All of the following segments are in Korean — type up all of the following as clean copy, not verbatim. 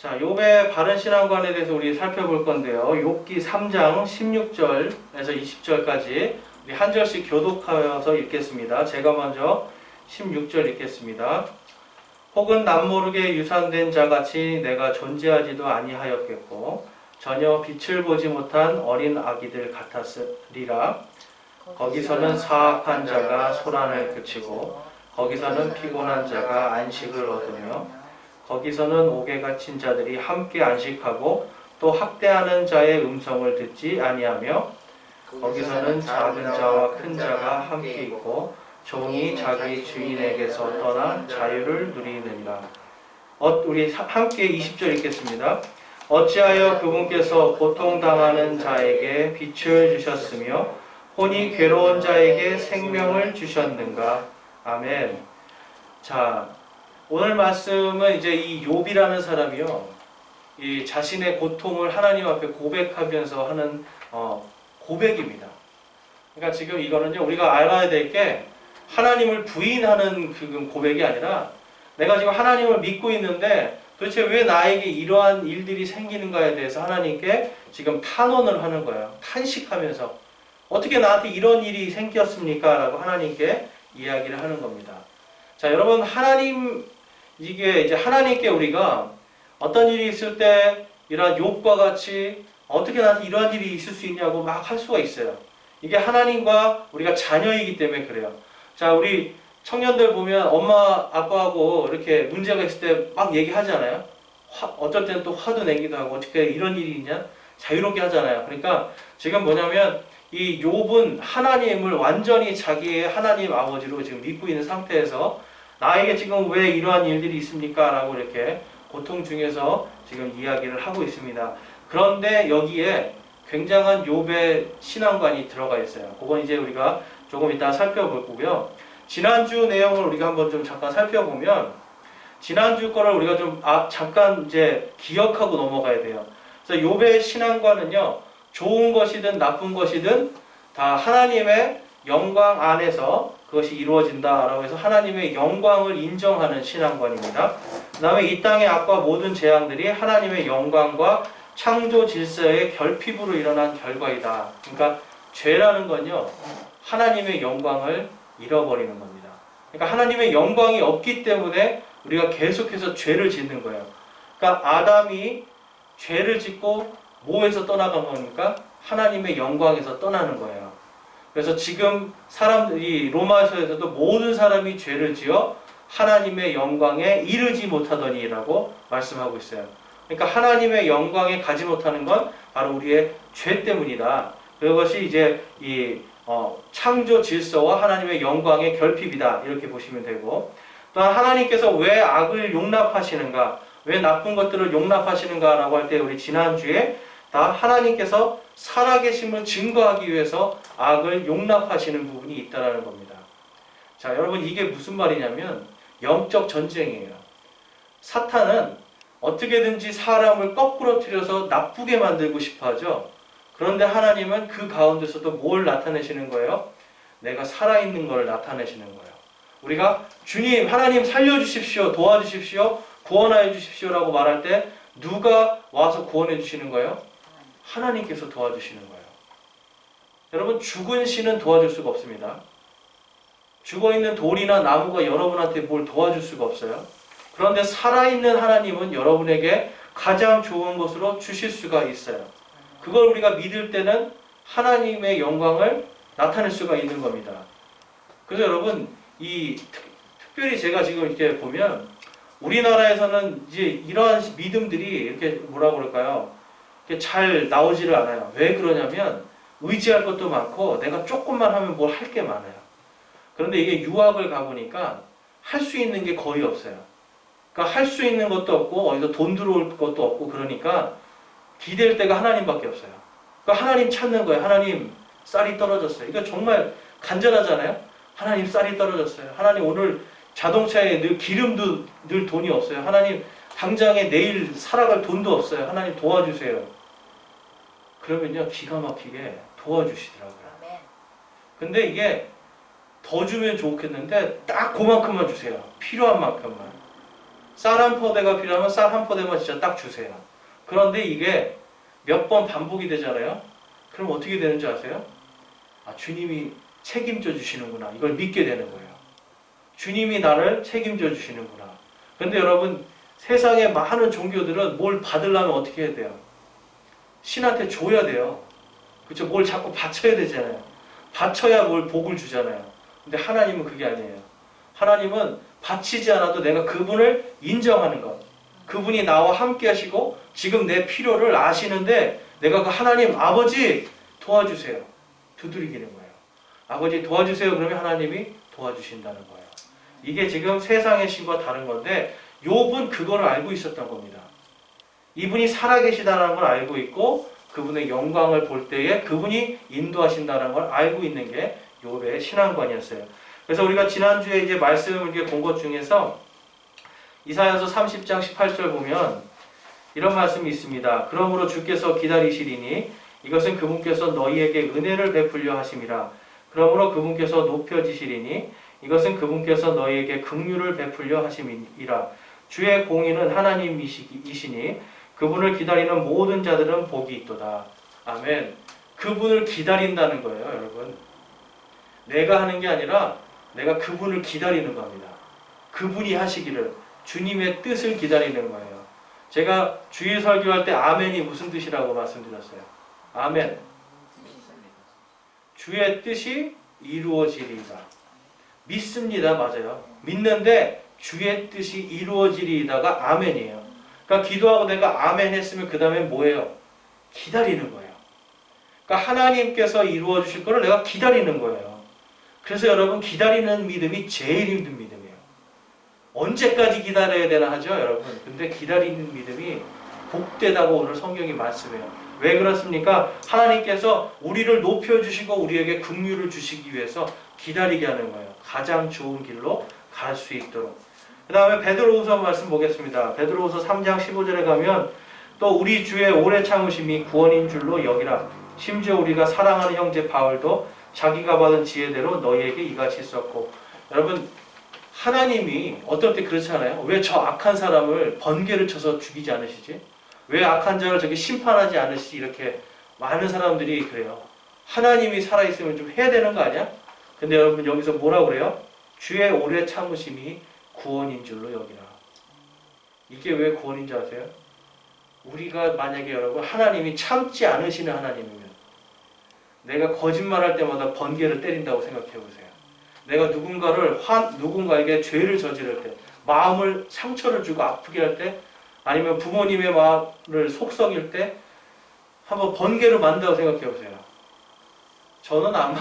자, 욥의 바른 신앙관에 대해서 우리 살펴볼 건데요. 욥기 3장 16절에서 20절까지 우리 한 절씩 교독하여서 읽겠습니다. 제가 먼저 16절 읽겠습니다. 혹은 남모르게 유산된 자같이 내가 존재하지도 아니하였겠고 전혀 빛을 보지 못한 어린 아기들 같았으리라. 거기서는 사악한 자가 소란을 그치고 거기서는 피곤한 자가 안식을 얻으며 거기서는 옥에 갇힌 자들이 함께 안식하고 또 학대하는 자의 음성을 듣지 아니하며 거기서는 작은 자와 큰 자가 함께 있고 종이 자기 주인에게서 떠나 자유를 누리느니라. 우리 함께 20절 읽겠습니다. 어찌하여 그분께서 고통당하는 자에게 빛을 주셨으며 혼이 괴로운 자에게 생명을 주셨는가. 아멘. 자, 오늘 말씀은 이제 이 욥이라는 사람이요, 이 자신의 고통을 하나님 앞에 고백하면서 하는 고백입니다. 그러니까 지금 이거는요, 우리가 알아야 될 게 하나님을 부인하는 그 고백이 아니라 내가 지금 하나님을 믿고 있는데 도대체 왜 나에게 이러한 일들이 생기는가에 대해서 하나님께 지금 탄원을 하는 거예요. 탄식하면서 어떻게 나한테 이런 일이 생겼습니까? 라고 하나님께 이야기를 하는 겁니다. 자, 여러분, 이게 이제 하나님께 우리가 어떤 일이 있을 때 이러한 욥과 같이 어떻게 나한테 이러한 일이 있을 수 있냐고 막 할 수가 있어요. 이게 하나님과 우리가 자녀이기 때문에 그래요. 자, 우리 청년들 보면 엄마 아빠하고 이렇게 문제가 있을 때 막 얘기하잖아요. 어떨 때는 또 화도 내기도 하고 어떻게 이런 일이 있냐 자유롭게 하잖아요. 그러니까 지금 뭐냐면 이 욥은 하나님을 완전히 자기의 하나님 아버지로 지금 믿고 있는 상태에서 나에게 지금 왜 이러한 일들이 있습니까? 라고 이렇게 고통 중에서 지금 이야기를 하고 있습니다. 그런데 여기에 굉장한 욥의 신앙관이 들어가 있어요. 그건 이제 우리가 조금 이따 살펴볼 거고요. 지난주 내용을 우리가 한번 좀 잠깐 살펴보면 지난주 거를 우리가 좀 잠깐 이제 기억하고 넘어가야 돼요. 그래서 욥의 신앙관은요, 좋은 것이든 나쁜 것이든 다 하나님의 영광 안에서 그것이 이루어진다라고 해서 하나님의 영광을 인정하는 신앙관입니다. 그 다음에 이 땅의 악과 모든 재앙들이 하나님의 영광과 창조 질서의 결핍으로 일어난 결과이다. 그러니까 죄라는 건요, 하나님의 영광을 잃어버리는 겁니다. 그러니까 하나님의 영광이 없기 때문에 우리가 계속해서 죄를 짓는 거예요. 그러니까 아담이 죄를 짓고 뭐에서 떠나간 겁니까? 하나님의 영광에서 떠나는 거예요. 그래서 지금 사람들이 로마서에서도 모든 사람이 죄를 지어 하나님의 영광에 이르지 못하더니라고 말씀하고 있어요. 그러니까 하나님의 영광에 가지 못하는 건 바로 우리의 죄 때문이다. 그것이 이제 이 창조 질서와 하나님의 영광의 결핍이다. 이렇게 보시면 되고, 또한 하나님께서 왜 악을 용납하시는가, 왜 나쁜 것들을 용납하시는가라고 할 때 우리 지난주에 다 하나님께서 살아계심을 증거하기 위해서 악을 용납하시는 부분이 있다는 겁니다. 자, 여러분, 이게 무슨 말이냐면 영적 전쟁이에요. 사탄은 어떻게든지 사람을 거꾸로 틀어서 나쁘게 만들고 싶어 하죠. 그런데 하나님은 그 가운데서도 뭘 나타내시는 거예요? 내가 살아있는 걸 나타내시는 거예요. 우리가 주님, 하나님 살려주십시오, 도와주십시오, 구원하여 주십시오라고 말할 때 누가 와서 구원해 주시는 거예요? 하나님께서 도와주시는 거예요. 여러분, 죽은 신은 도와줄 수가 없습니다. 죽어있는 돌이나 나무가 여러분한테 뭘 도와줄 수가 없어요. 그런데 살아있는 하나님은 여러분에게 가장 좋은 것으로 주실 수가 있어요. 그걸 우리가 믿을 때는 하나님의 영광을 나타낼 수가 있는 겁니다. 그래서 여러분, 특별히 제가 지금 이렇게 보면 우리나라에서는 이제 이러한 믿음들이 이렇게 뭐라고 그럴까요? 이렇게 잘 나오지를 않아요. 왜 그러냐면 의지할 것도 많고 내가 조금만 하면 뭘 할 게 많아요. 그런데 이게 유학을 가보니까 할 수 있는 게 거의 없어요. 그러니까 할 수 있는 것도 없고 어디서 돈 들어올 것도 없고 그러니까 기댈 데가 하나님밖에 없어요. 그러니까 하나님 찾는 거예요. 하나님, 쌀이 떨어졌어요. 이거 정말 간절하잖아요. 하나님, 쌀이 떨어졌어요. 하나님, 오늘 자동차에 늘 기름도 늘 돈이 없어요. 하나님, 당장에 내일 살아갈 돈도 없어요. 하나님 도와주세요. 그러면요, 기가 막히게 도와주시더라고요. 근데 이게 더 주면 좋겠는데 딱 그만큼만 주세요. 필요한 만큼만. 쌀 한 포대가 필요하면 쌀 한 포대만 진짜 딱 주세요. 그런데 이게 몇 번 반복이 되잖아요. 그럼 어떻게 되는지 아세요? 아, 주님이 책임져 주시는구나. 이걸 믿게 되는 거예요. 주님이 나를 책임져 주시는구나. 그런데 여러분, 세상에 많은 종교들은 뭘 받으려면 어떻게 해야 돼요? 신한테 줘야 돼요. 그렇죠? 뭘 자꾸 바쳐야 되잖아요. 바쳐야 뭘 복을 주잖아요. 근데 하나님은 그게 아니에요. 하나님은 바치지 않아도 내가 그분을 인정하는 것. 그분이 나와 함께 하시고 지금 내 필요를 아시는데 내가 그 하나님 아버지 도와주세요. 두드리기는 거예요. 아버지 도와주세요. 그러면 하나님이 도와주신다는 거예요. 이게 지금 세상의 신과 다른 건데 욥은 그거를 알고 있었던 겁니다. 이분이 살아계시다는 걸 알고 있고 그분의 영광을 볼 때에 그분이 인도하신다는 걸 알고 있는 게 욥의 신앙관이었어요. 그래서 우리가 지난주에 이제 말씀을 이렇게 본 것 중에서 이사야서 30장 18절 보면 이런 말씀이 있습니다. 그러므로 주께서 기다리시리니 이것은 그분께서 너희에게 은혜를 베풀려 하심이라. 그러므로 그분께서 높여지시리니 이것은 그분께서 너희에게 긍휼을 베풀려 하심이라. 주의 공의는 하나님이시니 그분을 기다리는 모든 자들은 복이 있도다. 아멘. 그분을 기다린다는 거예요, 여러분. 내가 하는 게 아니라 내가 그분을 기다리는 겁니다. 그분이 하시기를, 주님의 뜻을 기다리는 거예요. 제가 주일 설교할 때 아멘이 무슨 뜻이라고 말씀드렸어요? 아멘. 주의 뜻이 이루어지리이다. 믿습니다. 맞아요. 믿는데 주의 뜻이 이루어지리이다가 아멘이에요. 그러니까 기도하고 내가 아멘 했으면 그 다음에 뭐예요? 기다리는 거예요. 그러니까 하나님께서 이루어 주실 거를 내가 기다리는 거예요. 그래서 여러분, 기다리는 믿음이 제일 힘든 믿음이에요. 언제까지 기다려야 되나 하죠, 여러분. 근데 기다리는 믿음이 복되다고 오늘 성경이 말씀해요. 왜 그렇습니까? 하나님께서 우리를 높여주시고 우리에게 긍휼을 주시기 위해서 기다리게 하는 거예요. 가장 좋은 길로 갈 수 있도록. 그 다음에 베드로후서 말씀 보겠습니다. 베드로후서 3장 15절에 가면 또 우리 주의 오래 참으심이 구원인 줄로 여기라. 심지어 우리가 사랑하는 형제 바울도 자기가 받은 지혜대로 너희에게 이같이 썼고. 여러분, 하나님이 어떨 때 그렇잖아요. 왜 저 악한 사람을 번개를 쳐서 죽이지 않으시지? 왜 악한 자를 저기 심판하지 않으시지? 이렇게 많은 사람들이 그래요. 하나님이 살아있으면 좀 해야 되는 거 아니야? 근데 여러분, 여기서 뭐라고 그래요? 주의 오래 참으심이 구원인 줄로 여기라. 이게 왜 구원인 줄 아세요? 우리가 만약에 여러분, 하나님이 참지 않으시는 하나님이면 내가 거짓말할 때마다 번개를 때린다고 생각해 보세요. 내가 누군가에게 죄를 저지를 때, 마음을 상처를 주고 아프게 할 때, 아니면 부모님의 마음을 속썩일 때 한번 번개를 만든다고 생각해 보세요. 저는 아마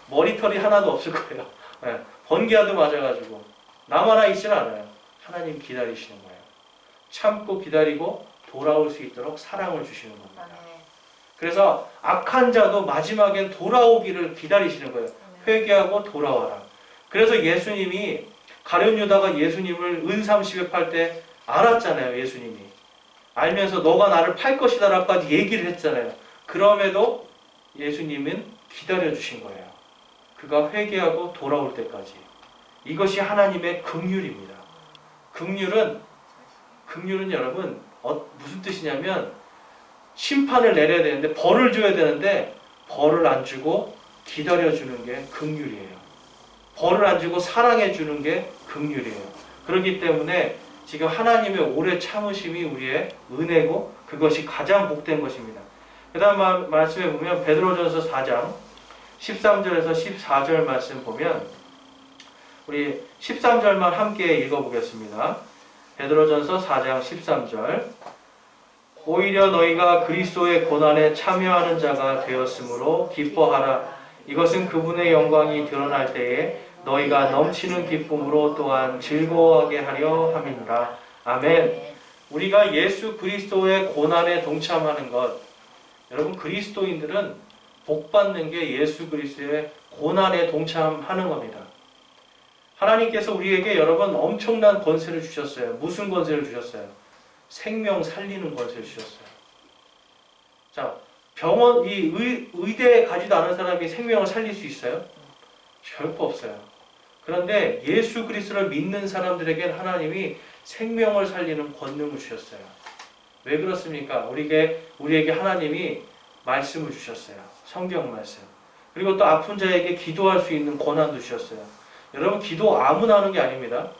머리털이 하나도 없을 거예요. 네, 번개와도 맞아가지고 나만 있지는 않아요. 하나님 기다리시는 거예요. 참고 기다리고 돌아올 수 있도록 사랑을 주시는 겁니다. 그래서 악한 자도 마지막엔 돌아오기를 기다리시는 거예요. 회개하고 돌아와라. 그래서 예수님이, 가룟 유다가 예수님을 은30에 팔 때 알았잖아요. 예수님이 알면서 너가 나를 팔 것이다 라까지 얘기를 했잖아요. 그럼에도 예수님은 기다려주신 거예요. 그가 회개하고 돌아올 때까지. 이것이 하나님의 긍휼입니다. 긍휼은 여러분 무슨 뜻이냐면 심판을 내려야 되는데, 벌을 줘야 되는데 벌을 안 주고 기다려주는 게 긍휼이에요. 벌을 안 주고 사랑해주는 게 긍휼이에요. 그렇기 때문에 지금 하나님의 오래 참으심이 우리의 은혜고 그것이 가장 복된 것입니다. 그 다음 말씀에 보면 베드로전서 4장 13절에서 14절 말씀 보면 우리 13절만 함께 읽어보겠습니다. 베드로전서 4장 13절. 오히려 너희가 그리스도의 고난에 참여하는 자가 되었으므로 기뻐하라. 이것은 그분의 영광이 드러날 때에 너희가 넘치는 기쁨으로 또한 즐거워하게 하려 함이니라. 아멘. 우리가 예수 그리스도의 고난에 동참하는 것, 여러분, 그리스도인들은 복받는 게 예수 그리스도의 고난에 동참하는 겁니다. 하나님께서 우리에게 여러분 엄청난 권세를 주셨어요. 무슨 권세를 주셨어요? 생명 살리는 권세를 주셨어요. 자, 의대에 가지도 않은 사람이 생명을 살릴 수 있어요? 결코 없어요. 그런데 예수 그리스도를 믿는 사람들에게 하나님이 생명을 살리는 권능을 주셨어요. 왜 그렇습니까? 우리에게 하나님이 말씀을 주셨어요. 성경 말씀. 그리고 또 아픈 자에게 기도할 수 있는 권한도 주셨어요. 여러분, 기도 아무나 하는 게 아닙니다.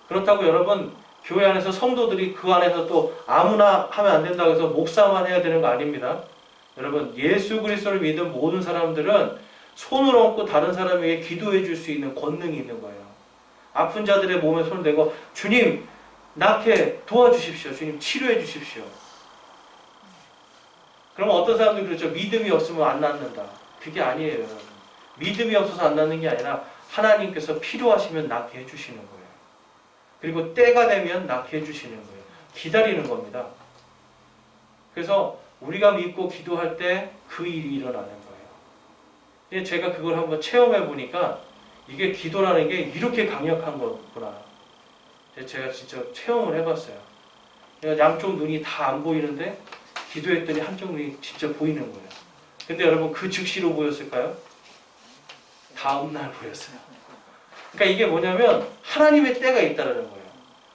그렇다고 여러분, 교회 안에서 성도들이 그 안에서 또 아무나 하면 안 된다고 해서 목사만 해야 되는 거 아닙니다. 여러분, 예수 그리스도를 믿은 모든 사람들은 손을 얹고 다른 사람에게 기도해 줄 수 있는 권능이 있는 거예요. 아픈 자들의 몸에 손을 대고 주님, 낫게 도와주십시오. 주님, 치료해 주십시오. 그럼 어떤 사람들이 그렇죠. 믿음이 없으면 안 낫는다. 그게 아니에요, 여러분. 믿음이 없어서 안 낫는 게 아니라 하나님께서 필요하시면 낫게 해주시는 거예요. 그리고 때가 되면 낫게 해주시는 거예요. 기다리는 겁니다. 그래서 우리가 믿고 기도할 때 그 일이 일어나는 거예요. 제가 그걸 한번 체험해 보니까 이게 기도라는 게 이렇게 강력한 거구나. 제가 진짜 체험을 해봤어요. 양쪽 눈이 다 안 보이는데 기도했더니 한쪽 눈이 진짜 보이는 거예요. 근데 여러분, 그 즉시로 보였을까요? 다음날 보였어요. 그러니까 이게 뭐냐면 하나님의 때가 있다는 거예요.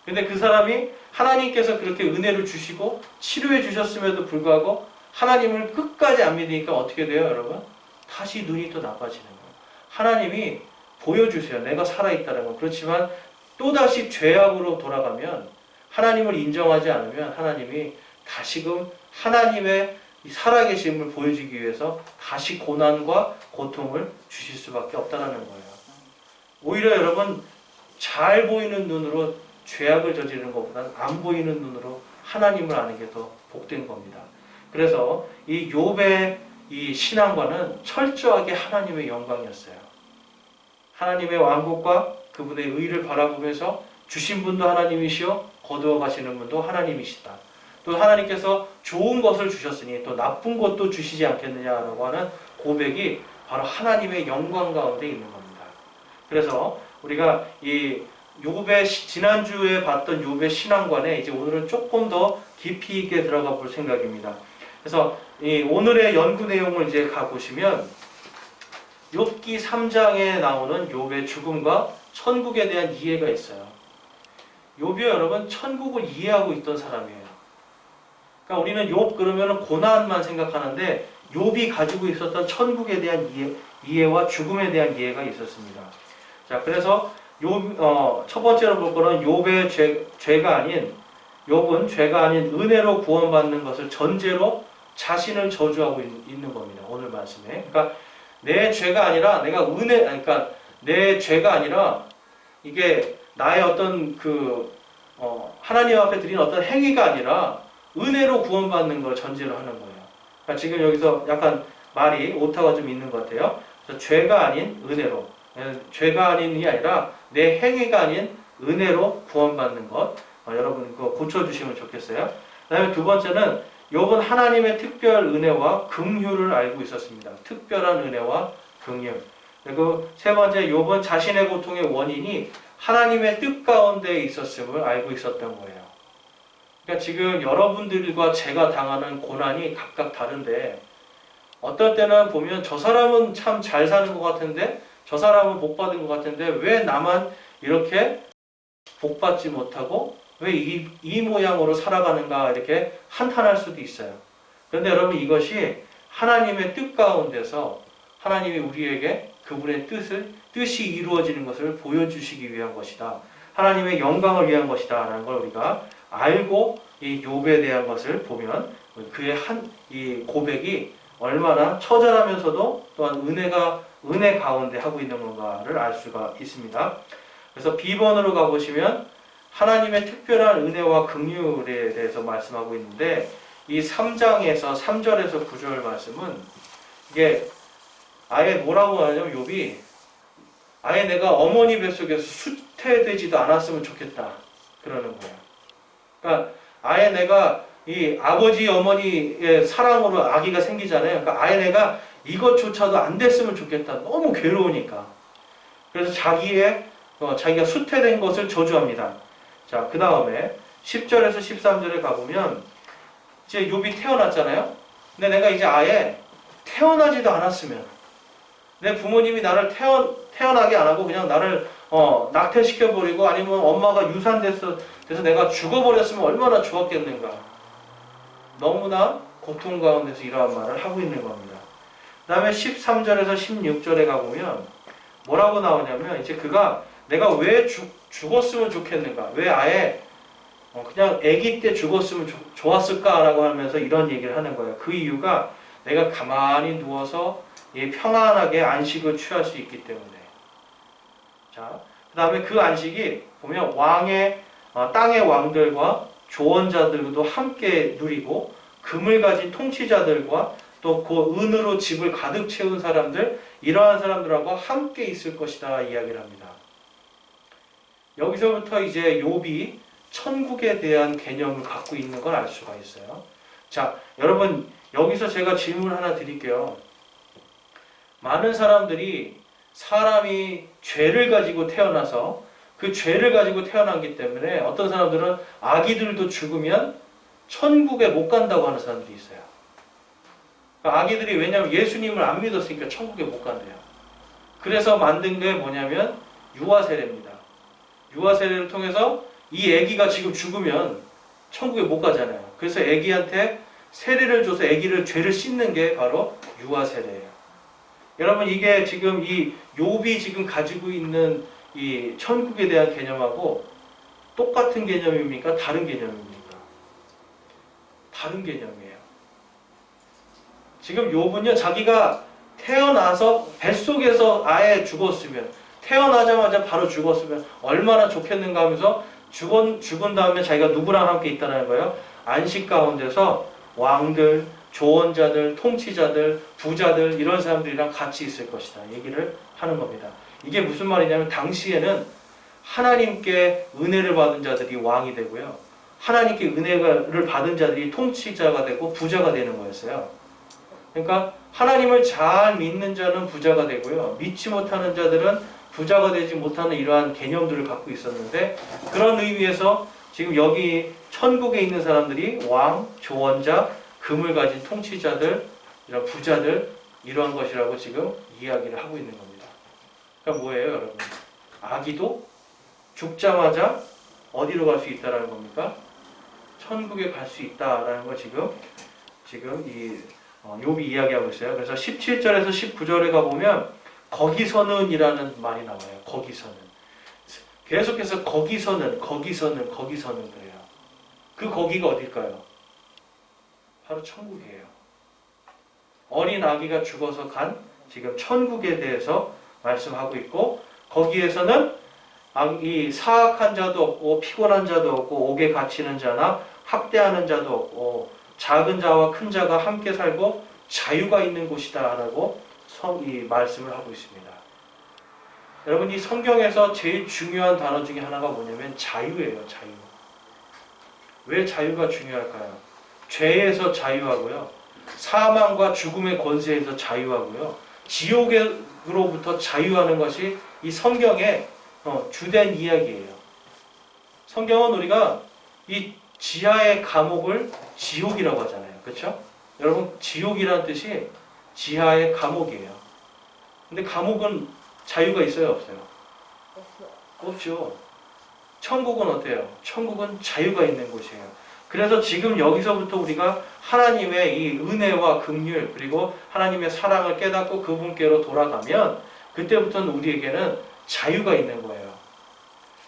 근데 그 사람이 하나님께서 그렇게 은혜를 주시고 치료해 주셨음에도 불구하고 하나님을 끝까지 안 믿으니까 어떻게 돼요, 여러분? 다시 눈이 또 나빠지는 거예요. 하나님이 보여주세요. 내가 살아있다는 거. 그렇지만 또다시 죄악으로 돌아가면, 하나님을 인정하지 않으면 하나님이 다시금 하나님의 살아계심을 보여주기 위해서 다시 고난과 고통을 주실 수밖에 없다는 거예요. 오히려 여러분, 잘 보이는 눈으로 죄악을 저지르는 것보다는 안 보이는 눈으로 하나님을 아는 게 더 복된 겁니다. 그래서 이 욥의 이 신앙과는 철저하게 하나님의 영광이었어요. 하나님의 왕국과 그분의 의를 바라보면서 주신 분도 하나님이시오, 거두어 가시는 분도 하나님이시다. 또 하나님께서 좋은 것을 주셨으니 또 나쁜 것도 주시지 않겠느냐라고 하는 고백이 바로 하나님의 영광 가운데 있는 겁니다. 그래서 우리가 이 욥의 지난주에 봤던 욥의 신앙관에 이제 오늘은 조금 더 깊이 있게 들어가 볼 생각입니다. 그래서 이 오늘의 연구 내용을 이제 가보시면 욥기 3장에 나오는 욥의 죽음과 천국에 대한 이해가 있어요. 욥이 여러분 천국을 이해하고 있던 사람이에요. 그러니까 우리는 욥 그러면 고난만 생각하는데 욥이 가지고 있었던 천국에 대한 이해와 죽음에 대한 이해가 있었습니다. 자, 그래서 첫 번째로 볼 거는 욥의 죄가 아닌, 욥은 죄가 아닌 은혜로 구원받는 것을 전제로 자신을 저주하고 있는 겁니다. 오늘 말씀에. 그러니까 내 죄가 아니라 그러니까 내 죄가 아니라 이게 나의 어떤 하나님 앞에 드린 어떤 행위가 아니라 은혜로 구원받는 걸 전제로 하는 거예요. 그러니까 지금 여기서 약간 말이 오타가 좀 있는 것 같아요. 그래서 죄가 아닌 은혜로, 죄가 아닌이 아니라 내 행위가 아닌 은혜로 구원받는 것, 여러분 그거 고쳐주시면 좋겠어요. 그 다음에 두 번째는 욥은 하나님의 특별 은혜와 긍휼을 알고 있었습니다. 특별한 은혜와 긍휼. 그리고 세 번째, 욥은 자신의 고통의 원인이 하나님의 뜻 가운데 있었음을 알고 있었던 거예요. 그러니까 지금 여러분들과 제가 당하는 고난이 각각 다른데, 어떨 때는 보면 저 사람은 참 잘 사는 것 같은데, 저 사람은 복 받은 것 같은데 왜 나만 이렇게 복 받지 못하고 왜 이 모양으로 살아가는가, 이렇게 한탄할 수도 있어요. 그런데 여러분, 이것이 하나님의 뜻 가운데서 하나님이 우리에게 그분의 뜻이 이루어지는 것을 보여주시기 위한 것이다. 하나님의 영광을 위한 것이다 라는 걸 우리가 알고 이 욥에 대한 것을 보면 그의 이 고백이 얼마나 처절하면서도 또한 은혜 가운데 하고 있는 건가를 알 수가 있습니다. 그래서 B번으로 가보시면 하나님의 특별한 은혜와 긍휼에 대해서 말씀하고 있는데, 이 3장에서 3절에서 9절 말씀은 이게 아예 뭐라고 하냐면, 욥이 아예 내가 어머니 뱃속에서 수태되지도 않았으면 좋겠다 그러는 거예요. 그러니까 아예 내가 이 아버지 어머니의 사랑으로 아기가 생기잖아요. 그러니까 아예 내가 이것조차도 안 됐으면 좋겠다. 너무 괴로우니까. 그래서 자기가 수태된 것을 저주합니다. 자, 그 다음에 10절에서 13절에 가보면 이제 욥이 태어났잖아요. 근데 내가 이제 아예 태어나지도 않았으면, 내 부모님이 나를 태어나게 안 하고 그냥 나를 낙태시켜버리고 아니면 엄마가 유산돼서 내가 죽어버렸으면 얼마나 좋았겠는가. 너무나 고통 가운데서 이러한 말을 하고 있는 겁니다. 그 다음에 13절에서 16절에 가보면 뭐라고 나오냐면 이제 그가 내가 왜 죽었으면 좋겠는가, 왜 아예 그냥 아기 때 죽었으면 좋았을까라고 하면서 이런 얘기를 하는 거예요. 그 이유가 내가 가만히 누워서 평안하게 안식을 취할 수 있기 때문에. 자, 그 다음에 그 안식이 보면 땅의 왕들과 조언자들도 함께 누리고 금을 가진 통치자들과 또 그 은으로 집을 가득 채운 사람들, 이러한 사람들하고 함께 있을 것이다 이야기를 합니다. 여기서부터 이제 욥이 천국에 대한 개념을 갖고 있는 걸 알 수가 있어요. 자, 여러분 여기서 제가 질문 하나 드릴게요. 많은 사람들이 사람이 죄를 가지고 태어나서 그 죄를 가지고 태어났기 때문에 어떤 사람들은 아기들도 죽으면 천국에 못 간다고 하는 사람들이 있어요. 아기들이 왜냐하면 예수님을 안 믿었으니까 천국에 못 간대요. 그래서 만든 게 뭐냐면 유아세례입니다. 유아세례를 통해서 이 아기가 지금 죽으면 천국에 못 가잖아요. 그래서 아기한테 세례를 줘서 아기를 죄를 씻는 게 바로 유아세례예요. 여러분 이게 지금 이 욥이 지금 가지고 있는 이 천국에 대한 개념하고 똑같은 개념입니까? 다른 개념입니까? 다른 개념이에요. 지금 욥은요, 자기가 태어나서 뱃속에서 아예 죽었으면, 태어나자마자 바로 죽었으면 얼마나 좋겠는가 하면서 죽은 다음에 자기가 누구랑 함께 있다는 거예요? 안식 가운데서 왕들, 조언자들, 통치자들, 부자들 이런 사람들이랑 같이 있을 것이다 얘기를 하는 겁니다. 이게 무슨 말이냐면 당시에는 하나님께 은혜를 받은 자들이 왕이 되고요, 하나님께 은혜를 받은 자들이 통치자가 되고 부자가 되는 거였어요. 그러니까 하나님을 잘 믿는 자는 부자가 되고요, 믿지 못하는 자들은 부자가 되지 못하는 이러한 개념들을 갖고 있었는데, 그런 의미에서 지금 여기 천국에 있는 사람들이 왕, 조언자, 금을 가진 통치자들, 이런 부자들, 이러한 것이라고 지금 이야기를 하고 있는 겁니다. 그러니까 뭐예요, 여러분? 아기도 죽자마자 어디로 갈 수 있다라는 겁니까? 천국에 갈 수 있다라는 거 지금 이 욥이 이야기하고 있어요. 그래서 17절에서 19절에 가보면 거기서는 이라는 말이 나와요. 거기서는. 계속해서 거기서는 그래요. 그 거기가 어딜까요? 바로 천국이에요. 어린 아기가 죽어서 간 지금 천국에 대해서 말씀하고 있고, 거기에서는 이 사악한 자도 없고 피곤한 자도 없고 옥에 갇히는 자나 학대하는 자도 없고 작은 자와 큰 자가 함께 살고 자유가 있는 곳이다 라고 이 말씀을 하고 있습니다. 여러분 이 성경에서 제일 중요한 단어 중에 하나가 뭐냐면 자유예요. 자유. 왜 자유가 중요할까요? 죄에서 자유하고요, 사망과 죽음의 권세에서 자유하고요, 지옥으로부터 자유하는 것이 이 성경의 주된 이야기예요. 성경은 우리가 이 지하의 감옥을 지옥이라고 하잖아요. 그렇죠? 여러분 지옥이라는 뜻이 지하의 감옥이에요. 근데 감옥은 자유가 있어요, 없어요? 없죠. 천국은 어때요? 천국은 자유가 있는 곳이에요. 그래서 지금 여기서부터 우리가 하나님의 이 은혜와 긍휼 그리고 하나님의 사랑을 깨닫고 그분께로 돌아가면 그때부터는 우리에게는 자유가 있는 거예요.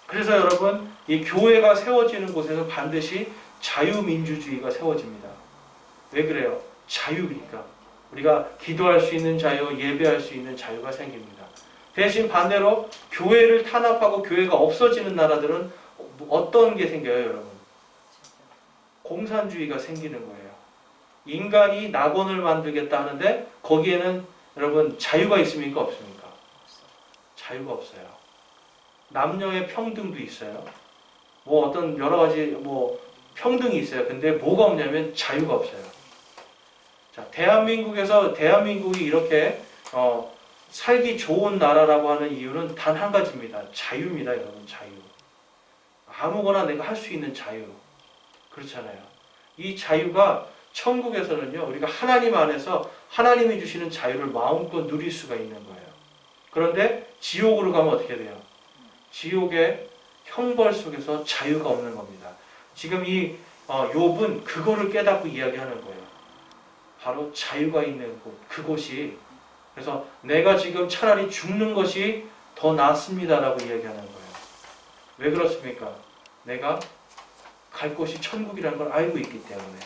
그래서 여러분 이 교회가 세워지는 곳에서 반드시 자유민주주의가 세워집니다. 왜 그래요? 자유니까. 우리가 기도할 수 있는 자유, 예배할 수 있는 자유가 생깁니다. 대신 반대로 교회를 탄압하고 교회가 없어지는 나라들은 어떤 게 생겨요, 여러분? 공산주의가 생기는 거예요. 인간이 낙원을 만들겠다 하는데 거기에는 여러분 자유가 있습니까? 없습니까? 자유가 없어요. 남녀의 평등도 있어요. 뭐 어떤 여러 가지 평등이 있어요. 근데 뭐가 없냐면 자유가 없어요. 자, 대한민국이 이렇게 살기 좋은 나라라고 하는 이유는 단 한 가지입니다. 자유입니다, 여러분. 자유. 아무거나 내가 할 수 있는 자유. 그렇잖아요. 이 자유가 천국에서는요, 우리가 하나님 안에서 하나님이 주시는 자유를 마음껏 누릴 수가 있는 거예요. 그런데 지옥으로 가면 어떻게 돼요? 지옥의 형벌 속에서 자유가 없는 겁니다. 지금 이 욥은 그거를 깨닫고 이야기하는 거예요. 바로 자유가 있는 곳, 그곳이. 그래서 내가 지금 차라리 죽는 것이 더 낫습니다라고 이야기하는 거예요. 왜 그렇습니까? 내가 갈 곳이 천국이라는 걸 알고 있기 때문에.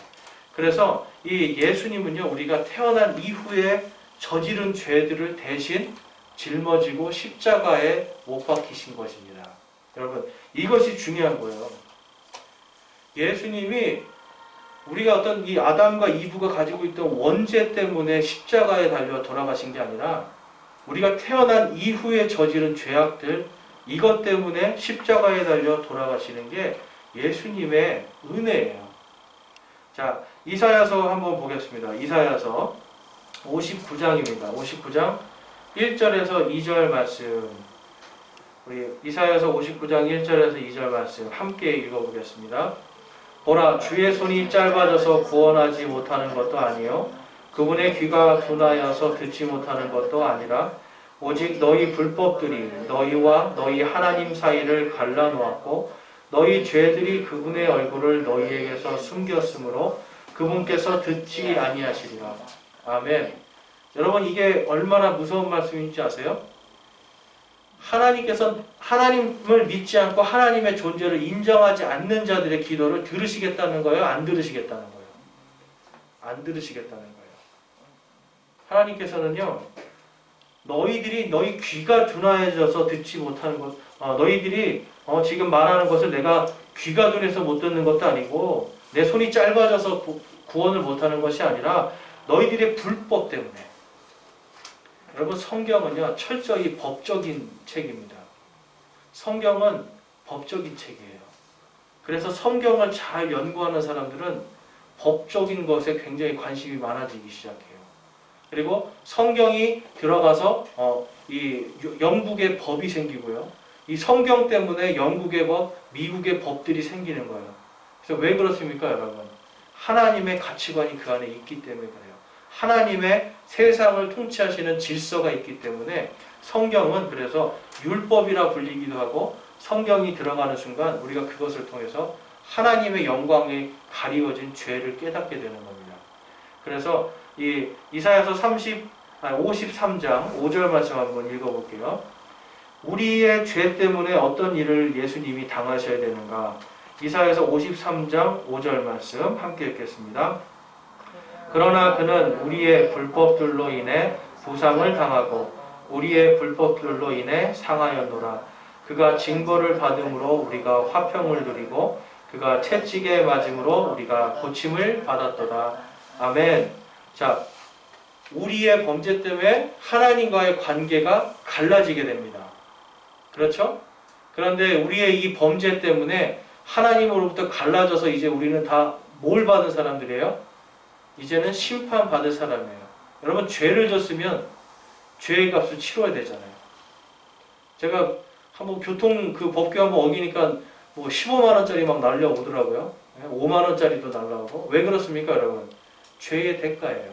그래서 이 예수님은요, 우리가 태어난 이후에 저지른 죄들을 대신 짊어지고 십자가에 못 박히신 것입니다. 여러분, 이것이 중요한 거예요. 예수님이 우리가 어떤 이 아담과 이브가 가지고 있던 원죄 때문에 십자가에 달려 돌아가신 게 아니라 우리가 태어난 이후에 저지른 죄악들, 이것 때문에 십자가에 달려 돌아가시는 게 예수님의 은혜예요. 자, 이사야서 한번 보겠습니다. 이사야서 59장입니다. 59장 1절에서 2절 말씀. 우리 이사야서 59장 1절에서 2절 말씀 함께 읽어보겠습니다. 보라, 주의 손이 짧아져서 구원하지 못하는 것도 아니요 그분의 귀가 둔하여서 듣지 못하는 것도 아니라 오직 너희 불법들이 너희와 너희 하나님 사이를 갈라놓았고 너희 죄들이 그분의 얼굴을 너희에게서 숨겼으므로 그분께서 듣지 아니하시리라. 아멘. 여러분, 이게 얼마나 무서운 말씀인지 아세요? 하나님께서 하나님을 믿지 않고 하나님의 존재를 인정하지 않는 자들의 기도를 들으시겠다는 거예요? 안 들으시겠다는 거예요? 안 들으시겠다는 거예요. 하나님께서는요, 너희들이 너희 귀가 둔하여져서 듣지 못하는 것, 너희들이 지금 말하는 것을 내가 귀가 둔해서 못 듣는 것도 아니고 내 손이 짧아져서 구원을 못하는 것이 아니라 너희들의 불법 때문에. 여러분, 성경은요, 철저히 법적인 책입니다. 성경은 법적인 책이에요. 그래서 성경을 잘 연구하는 사람들은 법적인 것에 굉장히 관심이 많아지기 시작해요. 그리고 성경이 들어가서 이 영국의 법이 생기고요. 이 성경 때문에 영국의 법, 미국의 법들이 생기는 거예요. 그래서 왜 그렇습니까, 여러분? 하나님의 가치관이 그 안에 있기 때문에 그래요. 하나님의 세상을 통치하시는 질서가 있기 때문에 성경은 그래서 율법이라 불리기도 하고 성경이 들어가는 순간 우리가 그것을 통해서 하나님의 영광에 가리워진 죄를 깨닫게 되는 겁니다. 그래서 이 이사야서 53장 5절 말씀 한번 읽어볼게요. 우리의 죄 때문에 어떤 일을 예수님이 당하셔야 되는가? 이사야서 53장 5절 말씀 함께 읽겠습니다. 그러나 그는 우리의 불법들로 인해 부상을 당하고 우리의 불법들로 인해 상하였노라. 그가 징벌을 받음으로 우리가 화평을 누리고 그가 채찍에 맞음으로 우리가 고침을 받았도다. 아멘. 자, 우리의 범죄 때문에 하나님과의 관계가 갈라지게 됩니다. 그렇죠? 그런데 우리의 이 범죄 때문에 하나님으로부터 갈라져서 이제 우리는 다 뭘 받은 사람들이에요? 이제는 심판받을 사람이에요. 여러분, 죄를 졌으면 죄의 값을 치러야 되잖아요. 제가 한번 교통 그 법규 한번 어기니까 뭐 15만원짜리 막 날려오더라고요. 5만원짜리도 날라오고. 왜 그렇습니까, 여러분? 죄의 대가예요.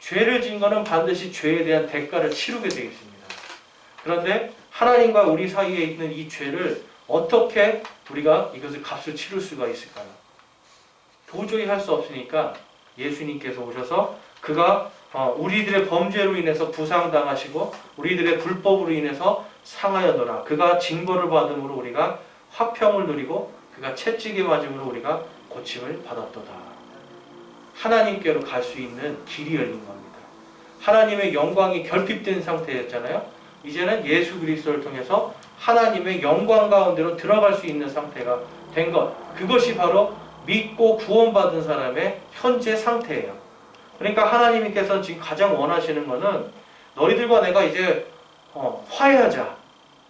죄를 진 거는 반드시 죄에 대한 대가를 치르게 되어 있습니다. 그런데 하나님과 우리 사이에 있는 이 죄를 어떻게 우리가 이것을 값을 치를 수가 있을까요? 도저히 할 수 없으니까 예수님께서 오셔서 그가 우리들의 범죄로 인해서 부상당하시고 우리들의 불법으로 인해서 상하였노라. 그가 징벌을 받음으로 우리가 화평을 누리고 그가 채찍에 맞음으로 우리가 고침을 받았도다. 하나님께로 갈 수 있는 길이 열린 겁니다. 하나님의 영광이 결핍된 상태였잖아요. 이제는 예수 그리스도를 통해서 하나님의 영광 가운데로 들어갈 수 있는 상태가 된 것. 그것이 바로 믿고 구원받은 사람의 현재 상태예요. 그러니까 하나님께서 지금 가장 원하시는 것은 너희들과 내가 이제 화해하자.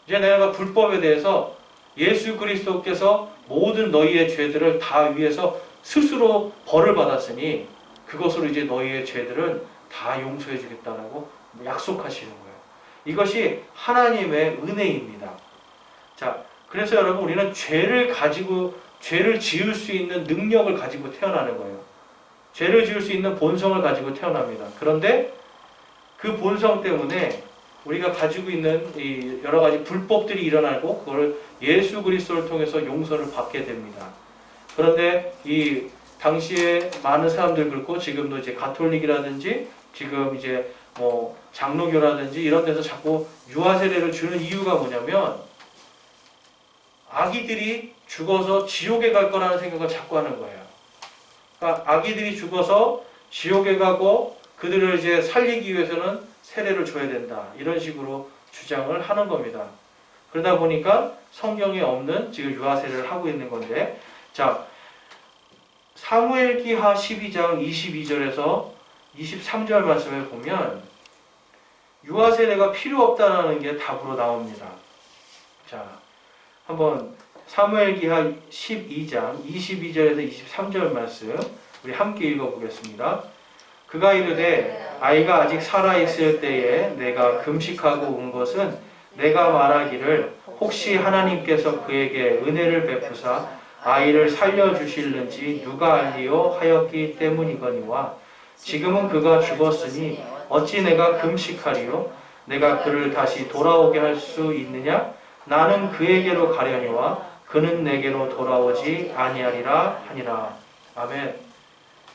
이제 내가 불법에 대해서 예수 그리스도께서 모든 너희의 죄들을 다 위해서 스스로 벌을 받았으니 그것으로 이제 너희의 죄들은 다 용서해 주겠다라고 약속하시는 거예요. 이것이 하나님의 은혜입니다. 자, 그래서 여러분, 우리는 죄를 지을 수 있는 능력을 가지고 태어나는 거예요. 죄를 지을 수 있는 본성을 가지고 태어납니다. 그런데 그 본성 때문에 우리가 가지고 있는 이 여러 가지 불법들이 일어나고 그걸 예수 그리스도를 통해서 용서를 받게 됩니다. 그런데 이 당시에 많은 사람들 그렇고 지금도 이제 가톨릭이라든지 지금 이제 뭐 장로교라든지 이런 데서 자꾸 유아 세례를 주는 이유가 뭐냐면 아기들이 죽어서 지옥에 갈 거라는 생각을 자꾸 하는 거예요. 그러니까 아기들이 죽어서 지옥에 가고 그들을 이제 살리기 위해서는 세례를 줘야 된다. 이런 식으로 주장을 하는 겁니다. 그러다 보니까 성경에 없는 지금 유아 세례를 하고 있는 건데, 자, 사무엘기하 12장 22절에서 23절 말씀을 보면 유아 세례가 필요 없다라는 게 답으로 나옵니다. 자, 한번 사무엘기하 12장 22절에서 23절 말씀 우리 함께 읽어보겠습니다. 그가 이르되 아이가 아직 살아있을 때에 내가 금식하고 온 것은 내가 말하기를 혹시 하나님께서 그에게 은혜를 베푸사 아이를 살려주실는지 누가 알리요 하였기 때문이거니와 지금은 그가 죽었으니 어찌 내가 금식하리요? 내가 그를 다시 돌아오게 할 수 있느냐? 나는 그에게로 가려니와 그는 내게로 돌아오지 아니하리라 하니라. 아멘.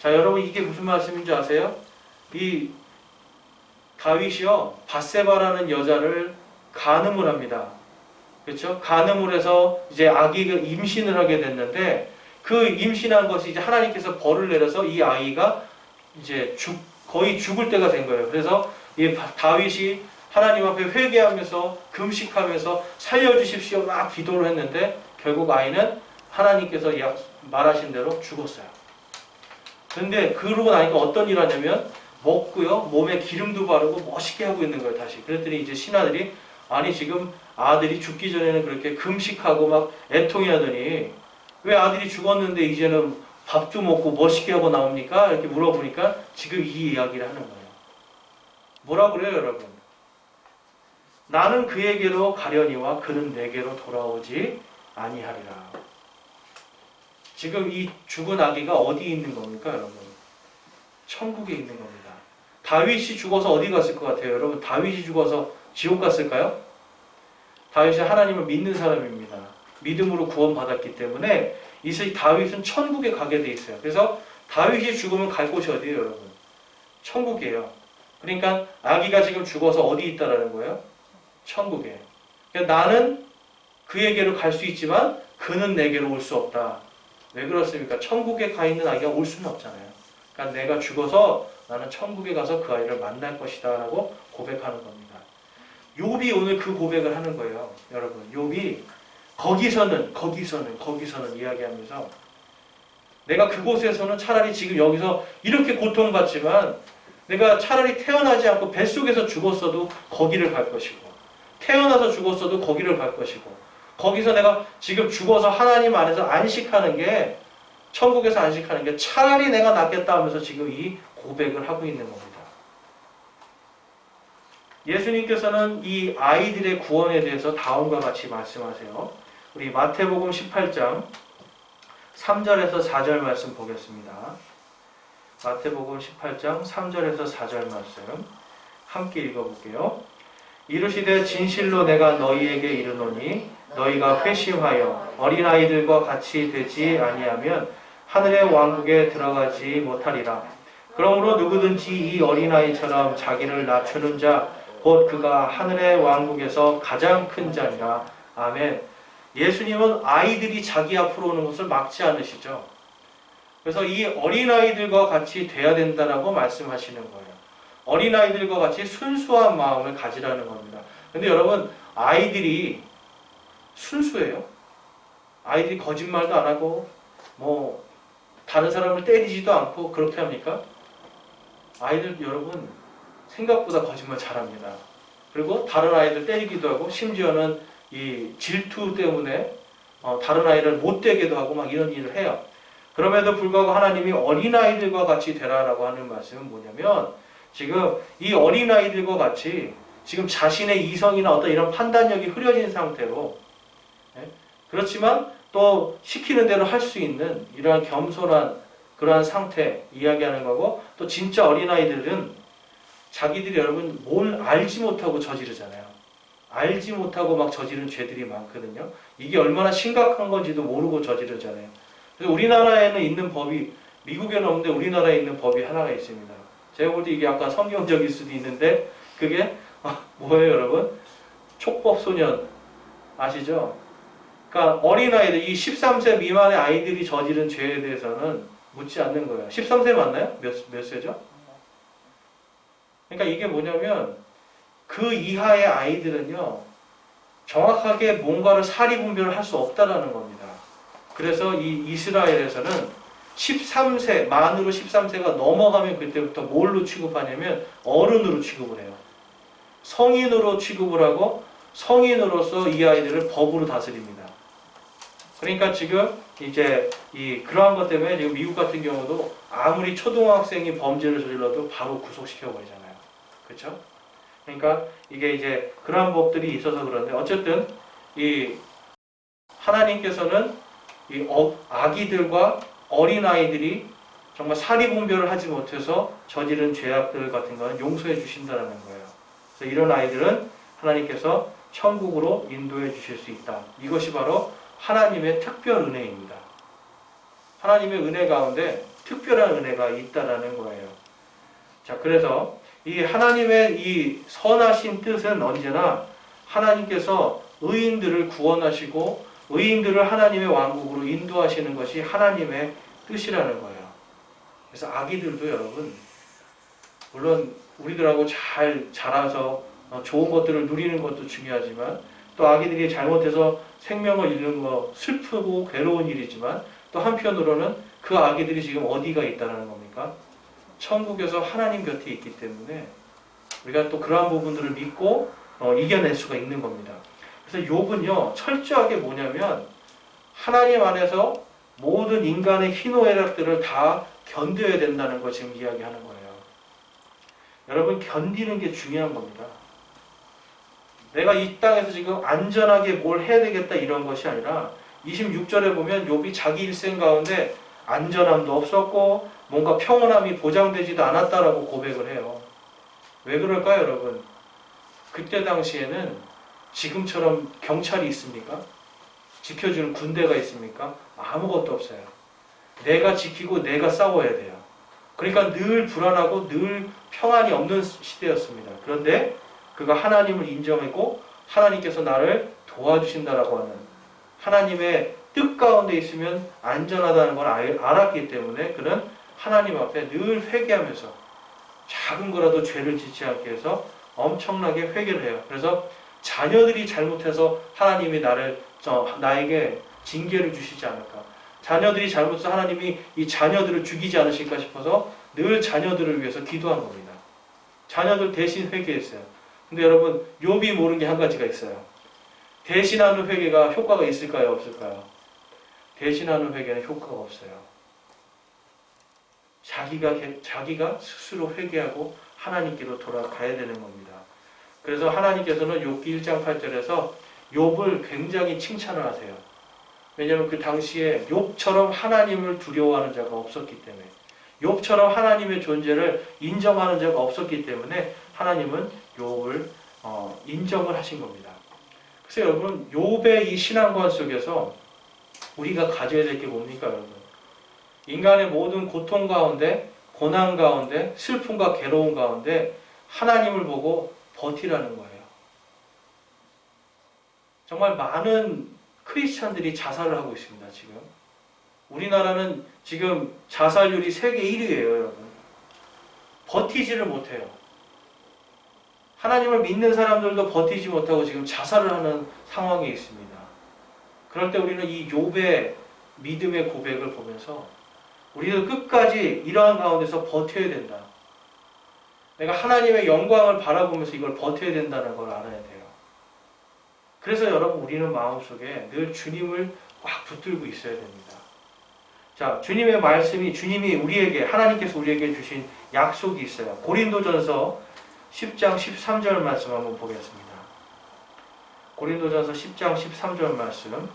자, 여러분 이게 무슨 말씀인지 아세요? 이 다윗이요 밧세바라는 여자를 간음을 합니다. 그렇죠? 간음을 해서 이제 아기가 임신을 하게 됐는데 그 임신한 것이 이제 하나님께서 벌을 내려서 이 아이가 이제 거의 죽을 때가 된 거예요. 그래서 이 다윗이 하나님 앞에 회개하면서 금식하면서 살려주십시오 막 기도를 했는데 결국 아이는 하나님께서 말하신 대로 죽었어요. 근데 그러고 나니까 어떤 일을 하냐면 먹고요 몸에 기름도 바르고 멋있게 하고 있는 거예요. 다시 그랬더니 이제 신하들이 아니 지금 아들이 죽기 전에는 그렇게 금식하고 막 애통해하더니 왜 아들이 죽었는데 이제는 밥도 먹고 멋있게 하고 나옵니까? 이렇게 물어보니까 지금 이 이야기를 하는 거예요. 뭐라 그래요 여러분? 나는 그에게로 가려니와 그는 내게로 돌아오지 아니하리라. 지금 이 죽은 아기가 어디 있는 겁니까 여러분? 천국에 있는 겁니다. 다윗이 죽어서 어디 갔을 것 같아요 여러분? 다윗이 죽어서 지옥 갔을까요? 다윗이 하나님을 믿는 사람입니다. 믿음으로 구원받았기 때문에 이 다윗은 천국에 가게 돼 있어요. 그래서 다윗이 죽으면 갈 곳이 어디예요 여러분? 천국이에요. 그러니까 아기가 지금 죽어서 어디 있다라는 거예요? 천국에. 그러니까 나는 그에게로 갈 수 있지만 그는 내게로 올 수 없다. 왜 그렇습니까? 천국에 가 있는 아기가 올 수는 없잖아요. 그러니까 내가 죽어서 나는 천국에 가서 그 아이를 만날 것이다 라고 고백하는 겁니다. 욥이 오늘 그 고백을 하는 거예요. 여러분 욥이 거기서는 이야기하면서 내가 그곳에서는 차라리 지금 여기서 이렇게 고통받지만 내가 차라리 태어나지 않고 뱃속에서 죽었어도 거기를 갈 것이고 태어나서 죽었어도 거기를 갈 것이고 거기서 내가 지금 죽어서 하나님 안에서 안식하는 게 천국에서 안식하는 게 차라리 내가 낫겠다 하면서 지금 이 고백을 하고 있는 겁니다. 예수님께서는 이 아이들의 구원에 대해서 다음과 같이 말씀하세요. 우리 마태복음 18장 3절에서 4절 말씀 보겠습니다. 마태복음 18장 3절에서 4절 말씀 함께 읽어볼게요. 이르시되 진실로 내가 너희에게 이르노니 너희가 회심하여 어린아이들과 같이 되지 아니하면 하늘의 왕국에 들어가지 못하리라. 그러므로 누구든지 이 어린아이처럼 자기를 낮추는 자 곧 그가 하늘의 왕국에서 가장 큰 자니라. 아멘. 예수님은 아이들이 자기 앞으로 오는 것을 막지 않으시죠. 그래서 이 어린아이들과 같이 돼야 된다라고 말씀하시는 거예요. 어린아이들과 같이 순수한 마음을 가지라는 겁니다. 근데 여러분 아이들이 순수해요? 아이들이 거짓말도 안 하고 뭐 다른 사람을 때리지도 않고 그렇게 합니까? 아이들 여러분 생각보다 거짓말 잘합니다. 그리고 다른 아이들 때리기도 하고 심지어는 이 질투 때문에 다른 아이를 못되게도 하고 막 이런 일을 해요. 그럼에도 불구하고 하나님이 어린아이들과 같이 되라라고 하는 말씀은 뭐냐면 지금 이 어린아이들과 같이 지금 자신의 이성이나 어떤 이런 판단력이 흐려진 상태로 그렇지만 또 시키는 대로 할 수 있는 이러한 겸손한 그러한 상태 이야기하는 거고 또 진짜 어린아이들은 자기들이 여러분 뭘 알지 못하고 저지르잖아요. 알지 못하고 막 저지른 죄들이 많거든요. 이게 얼마나 심각한 건지도 모르고 저지르잖아요. 그래서 우리나라에는 있는 법이, 미국에는 없는데 우리나라에 있는 법이 하나가 있습니다. 제가 볼 때 이게 약간 성경적일 수도 있는데 그게 뭐예요 여러분? 촉법소년 아시죠? 그러니까 어린아이들, 이 13세 미만의 아이들이 저지른 죄에 대해서는 묻지 않는 거예요. 13세 맞나요? 몇 세죠? 그러니까 이게 뭐냐면 그 이하의 아이들은요 정확하게 뭔가를 사리분별을 할 수 없다라는 겁니다. 그래서 이 이스라엘에서는 13세, 만으로 13세가 넘어가면 그때부터 뭘로 취급하냐면 어른으로 취급을 해요. 성인으로 취급을 하고 성인으로서 이 아이들을 법으로 다스립니다. 그러니까 지금 이제 그러한 것 때문에 지금 미국 같은 경우도 아무리 초등학생이 범죄를 저질러도 바로 구속시켜 버리잖아요. 그렇죠? 그러니까 이게 이제 그러한 법들이 있어서 그런데 어쨌든 이 하나님께서는 이 아기들과 어린아이들이 정말 사리분별을 하지 못해서 저지른 죄악들 같은 거는 용서해 주신다는 거예요. 그래서 이런 아이들은 하나님께서 천국으로 인도해 주실 수 있다. 이것이 바로 하나님의 특별 은혜입니다. 하나님의 은혜 가운데 특별한 은혜가 있다라는 거예요. 자, 그래서 이 하나님의 이 선하신 뜻은 언제나 하나님께서 의인들을 구원하시고 의인들을 하나님의 왕국으로 인도하시는 것이 하나님의 뜻이라는 거예요. 그래서 아기들도 여러분, 물론 우리들하고 잘 자라서 좋은 것들을 누리는 것도 중요하지만 또 아기들이 잘못해서 생명을 잃는 거 슬프고 괴로운 일이지만 또 한편으로는 그 아기들이 지금 어디가 있다는 겁니까? 천국에서 하나님 곁에 있기 때문에 우리가 또 그러한 부분들을 믿고 이겨낼 수가 있는 겁니다. 그래서 욥은요 철저하게 뭐냐면 하나님 안에서 모든 인간의 희노애락들을 다 견뎌야 된다는 거 지금 이야기하는 거예요. 여러분 견디는 게 중요한 겁니다. 내가 이 땅에서 지금 안전하게 뭘 해야 되겠다 이런 것이 아니라 26절에 보면 욥이 자기 일생 가운데 안전함도 없었고 뭔가 평온함이 보장되지도 않았다라고 고백을 해요. 왜 그럴까요 여러분? 그때 당시에는 지금처럼 경찰이 있습니까? 지켜주는 군대가 있습니까? 아무것도 없어요. 내가 지키고 내가 싸워야 돼요. 그러니까 늘 불안하고 늘 평안이 없는 시대였습니다. 그런데 그가 하나님을 인정했고 하나님께서 나를 도와주신다라고 하는 하나님의 뜻 가운데 있으면 안전하다는 걸 알았기 때문에 그는 하나님 앞에 늘 회개하면서 작은 거라도 죄를 짓지 않게 해서 엄청나게 회개를 해요. 그래서 자녀들이 잘못해서 하나님이 나에게 징계를 주시지 않을까. 자녀들이 잘못해서 하나님이 이 자녀들을 죽이지 않으실까 싶어서 늘 자녀들을 위해서 기도한 겁니다. 자녀들 대신 회개했어요. 근데 여러분 욥이 모르는 게 한 가지가 있어요. 대신하는 회개가 효과가 있을까요? 없을까요? 대신하는 회개는 효과가 없어요. 자기가 스스로 회개하고 하나님께로 돌아가야 되는 겁니다. 그래서 하나님께서는 욥기 1장 8절에서 욥을 굉장히 칭찬을 하세요. 왜냐하면 그 당시에 욥처럼 하나님을 두려워하는 자가 없었기 때문에 욥처럼 하나님의 존재를 인정하는 자가 없었기 때문에 하나님은 욥을 인정을 하신 겁니다. 그래서 여러분 욥의 이 신앙관 속에서 우리가 가져야 될 게 뭡니까 여러분? 인간의 모든 고통 가운데 고난 가운데 슬픔과 괴로움 가운데 하나님을 보고 버티라는 거예요. 정말 많은 크리스찬들이 자살을 하고 있습니다. 지금 우리나라는 지금 자살률이 세계 1위예요. 여러분 버티지를 못해요. 하나님을 믿는 사람들도 버티지 못하고 지금 자살을 하는 상황에 있습니다. 그럴 때 우리는 이 욥의 믿음의 고백을 보면서 우리는 끝까지 이러한 가운데서 버텨야 된다. 내가 하나님의 영광을 바라보면서 이걸 버텨야 된다는 걸 알아야 돼요. 그래서 여러분 우리는 마음속에 늘 주님을 꽉 붙들고 있어야 됩니다. 자, 주님의 말씀이 주님이 우리에게 하나님께서 우리에게 주신 약속이 있어요. 고린도전서 10장 13절 말씀 한번 보겠습니다. 고린도전서 10장 13절 말씀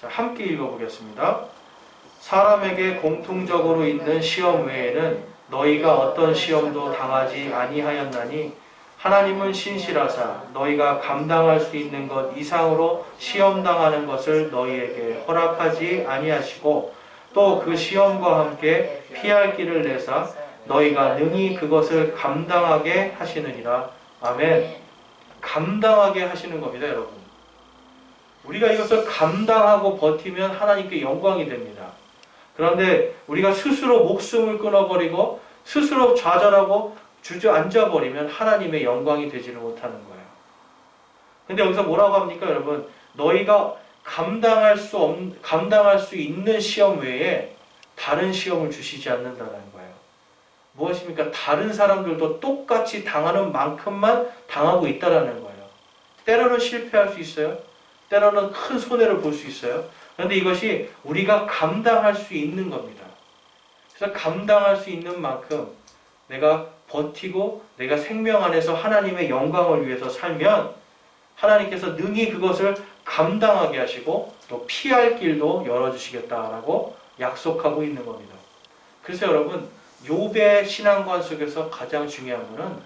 자, 함께 읽어보겠습니다. 사람에게 공통적으로 있는 시험 외에는 너희가 어떤 시험도 당하지 아니하였나니 하나님은 신실하사 너희가 감당할 수 있는 것 이상으로 시험 당하는 것을 너희에게 허락하지 아니하시고 또 그 시험과 함께 피할 길을 내사 너희가 능히 그것을 감당하게 하시느니라. 아멘. 감당하게 하시는 겁니다, 여러분. 우리가 이것을 감당하고 버티면 하나님께 영광이 됩니다. 그런데 우리가 스스로 목숨을 끊어버리고 스스로 좌절하고 주저앉아버리면 하나님의 영광이 되지를 못하는 거예요. 근데 여기서 뭐라고 합니까, 여러분? 너희가 감당할 수 있는 시험 외에 다른 시험을 주시지 않는다는 거예요. 무엇입니까? 다른 사람들도 똑같이 당하는 만큼만 당하고 있다라는 거예요. 때로는 실패할 수 있어요. 때로는 큰 손해를 볼 수 있어요. 그런데 이것이 우리가 감당할 수 있는 겁니다. 그래서 감당할 수 있는 만큼 내가 버티고 내가 생명 안에서 하나님의 영광을 위해서 살면 하나님께서 능히 그것을 감당하게 하시고 또 피할 길도 열어주시겠다라고 약속하고 있는 겁니다. 그래서 여러분, 욥의 신앙관 속에서 가장 중요한 것은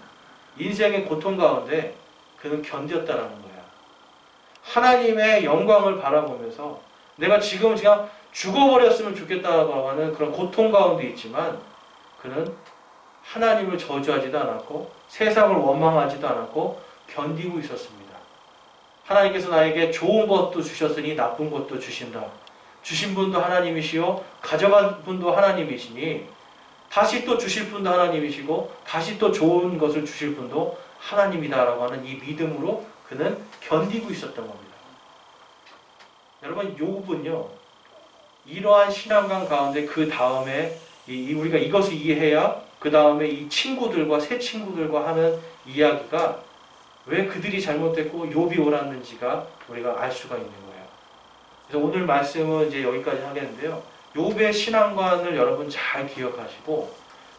인생의 고통 가운데 그는 견뎠다라는 거야. 하나님의 영광을 바라보면서 내가 지금 그냥 죽어버렸으면 좋겠다고 하는 그런 고통 가운데 있지만 그는 하나님을 저주하지도 않았고 세상을 원망하지도 않았고 견디고 있었습니다. 하나님께서 나에게 좋은 것도 주셨으니 나쁜 것도 주신다. 주신 분도 하나님이시요 가져간 분도 하나님이시니 다시 또 주실 분도 하나님이시고 다시 또 좋은 것을 주실 분도 하나님이다라고 하는 이 믿음으로 그는 견디고 있었던 겁니다. 여러분, 욥은요 이러한 신앙관 가운데 그 다음에 우리가 이것을 이해해야 그 다음에 이 친구들과 새 친구들과 하는 이야기가 왜 그들이 잘못됐고 욥이 옳았는지가 우리가 알 수가 있는 거예요. 그래서 오늘 말씀은 이제 여기까지 하겠는데요. 욥의 신앙관을 여러분 잘 기억하시고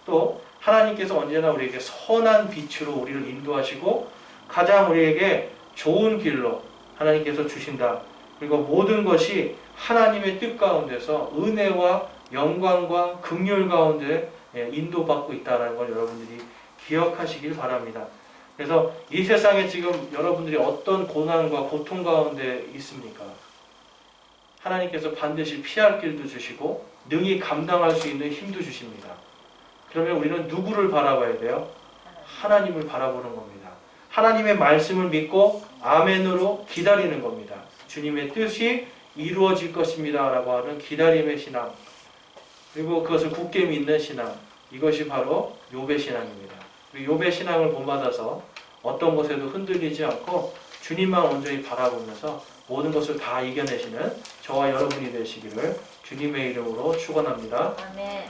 또 하나님께서 언제나 우리에게 선한 빛으로 우리를 인도하시고 가장 우리에게 좋은 길로 하나님께서 주신다. 그리고 모든 것이 하나님의 뜻 가운데서 은혜와 영광과 긍휼 가운데 인도받고 있다는 걸 여러분들이 기억하시길 바랍니다. 그래서 이 세상에 지금 여러분들이 어떤 고난과 고통 가운데 있습니까? 하나님께서 반드시 피할 길도 주시고 능히 감당할 수 있는 힘도 주십니다. 그러면 우리는 누구를 바라봐야 돼요? 하나님을 바라보는 겁니다. 하나님의 말씀을 믿고 아멘으로 기다리는 겁니다. 주님의 뜻이 이루어질 것입니다 라고 하는 기다림의 신앙, 그리고 그것을 굳게 믿는 신앙, 이것이 바로 욥의 신앙입니다. 욥의 신앙을 본받아서 어떤 것에도 흔들리지 않고 주님만 온전히 바라보면서 모든 것을 다 이겨내시는 저와 여러분이 되시기를 주님의 이름으로 축원합니다. 아멘.